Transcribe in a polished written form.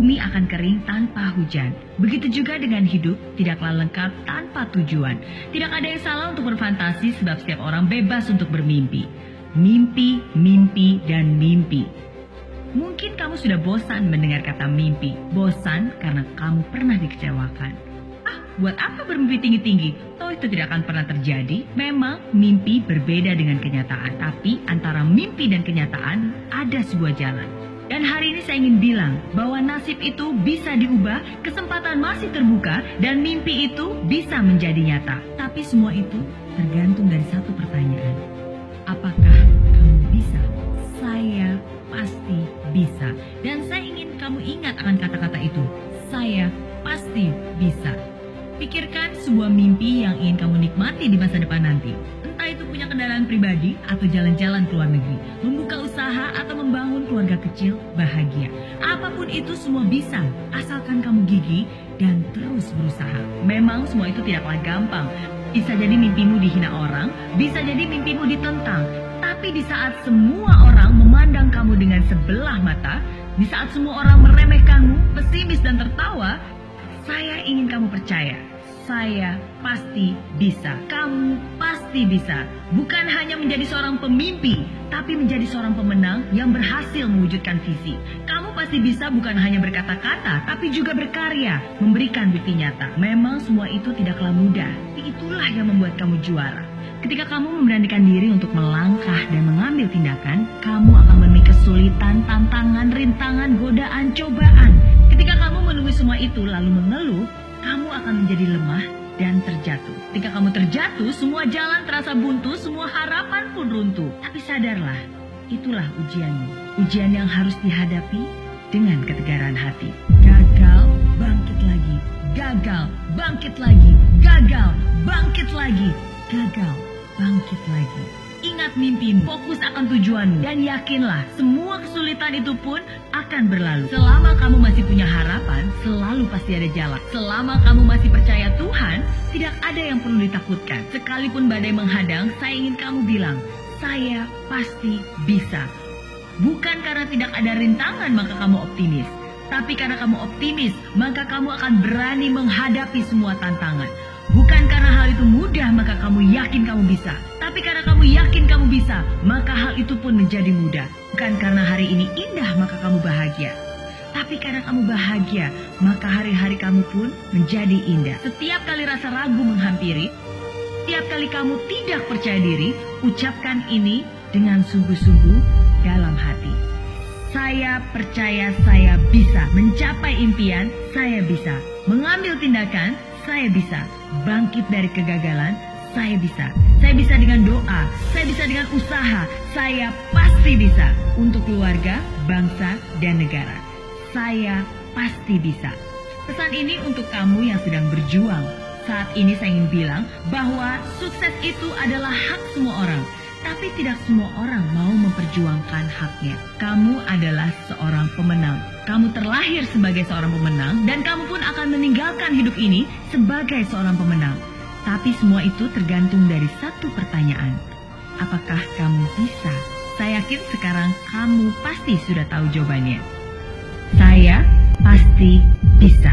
bumi akan kering tanpa hujan. Begitu juga dengan hidup, tidaklah lengkap tanpa tujuan. Tidak ada yang salah untuk berfantasi sebab setiap orang bebas untuk bermimpi. Mimpi, mimpi, dan mimpi. Mungkin kamu sudah bosan mendengar kata mimpi. Bosan karena kamu pernah dikecewakan. Buat apa bermimpi tinggi-tinggi? Toh itu tidak akan pernah terjadi. Memang mimpi berbeda dengan kenyataan. Tapi antara mimpi dan kenyataan ada sebuah jalan. Dan hari ini saya ingin bilang bahwa nasib itu bisa diubah, kesempatan masih terbuka, dan mimpi itu bisa menjadi nyata. Tapi semua itu tergantung dari satu pertanyaan. Apakah kamu bisa? Saya pasti bisa. Dan saya ingin kamu ingat akan kata-kata itu. Saya pasti bisa. Pikirkan sebuah mimpi yang ingin kamu nikmati di masa depan nanti. Entah itu punya kendaraan pribadi atau jalan-jalan ke luar negeri, membuka usaha atau membangun keluarga kecil bahagia. Apapun itu semua bisa, asalkan kamu gigih dan terus berusaha. Memang semua itu tidaklah gampang. Bisa jadi mimpimu dihina orang, bisa jadi mimpimu ditentang. Tapi di saat semua orang memandang kamu dengan sebelah mata, di saat semua orang meremehkanmu, pesimis dan tertawa, saya ingin kamu percaya. Saya pasti bisa. Kamu pasti bisa. Bukan hanya menjadi seorang pemimpi, tapi menjadi seorang pemenang yang berhasil mewujudkan visi. Kamu pasti bisa bukan hanya berkata-kata, tapi juga berkarya, memberikan bukti nyata. Memang semua itu tidaklah mudah, tapi itulah yang membuat kamu juara. Ketika kamu memberanikan diri untuk melangkah dan mengambil tindakan, kamu akan menemui kesulitan, tantangan, rintangan, godaan, cobaan. Ketika kamu menemui semua itu lalu mengeluh, kamu akan menjadi lemah dan terjatuh. Ketika kamu terjatuh, semua jalan terasa buntu, semua harapan pun runtuh. Tapi sadarlah, itulah ujianmu. Ujian yang harus dihadapi dengan ketegaran hati. Gagal, bangkit lagi. Gagal, bangkit lagi. Gagal, bangkit lagi. Gagal, bangkit lagi. Ingat mimpimu, fokus akan tujuanmu, dan yakinlah semua kesulitan itu pun akan berlalu. Selama kamu masih punya harapan, selalu pasti ada jalan. Selama kamu masih percaya Tuhan, tidak ada yang perlu ditakutkan. Sekalipun badai menghadang, saya ingin kamu bilang, saya pasti bisa. Bukan karena tidak ada rintangan maka kamu optimis, tapi karena kamu optimis, maka kamu akan berani menghadapi semua tantangan. Bukan karena hal itu mudah maka kamu yakin kamu bisa, tapi karena kamu yakin kamu bisa, maka hal itu pun menjadi mudah. Bukan karena hari ini indah maka kamu bahagia, tapi karena kamu bahagia, maka hari-hari kamu pun menjadi indah. Setiap kali rasa ragu menghampiri, setiap kali kamu tidak percaya diri, ucapkan ini dengan sungguh-sungguh dalam hati. Saya percaya saya bisa mencapai impian, saya bisa mengambil tindakan, saya bisa bangkit dari kegagalan, saya bisa. Saya bisa dengan doa, saya bisa dengan usaha, saya pasti bisa untuk keluarga, bangsa, dan negara. Saya pasti bisa. Pesan ini untuk kamu yang sedang berjuang. Saat ini saya ingin bilang bahwa sukses itu adalah hak semua orang. Tapi tidak semua orang mau memperjuangkan haknya. Kamu adalah seorang pemenang. Kamu terlahir sebagai seorang pemenang dan kamu pun akan meninggalkan hidup ini sebagai seorang pemenang. Tapi semua itu tergantung dari satu pertanyaan. Apakah kamu bisa? Saya yakin sekarang kamu pasti sudah tahu jawabannya. Saya pasti bisa.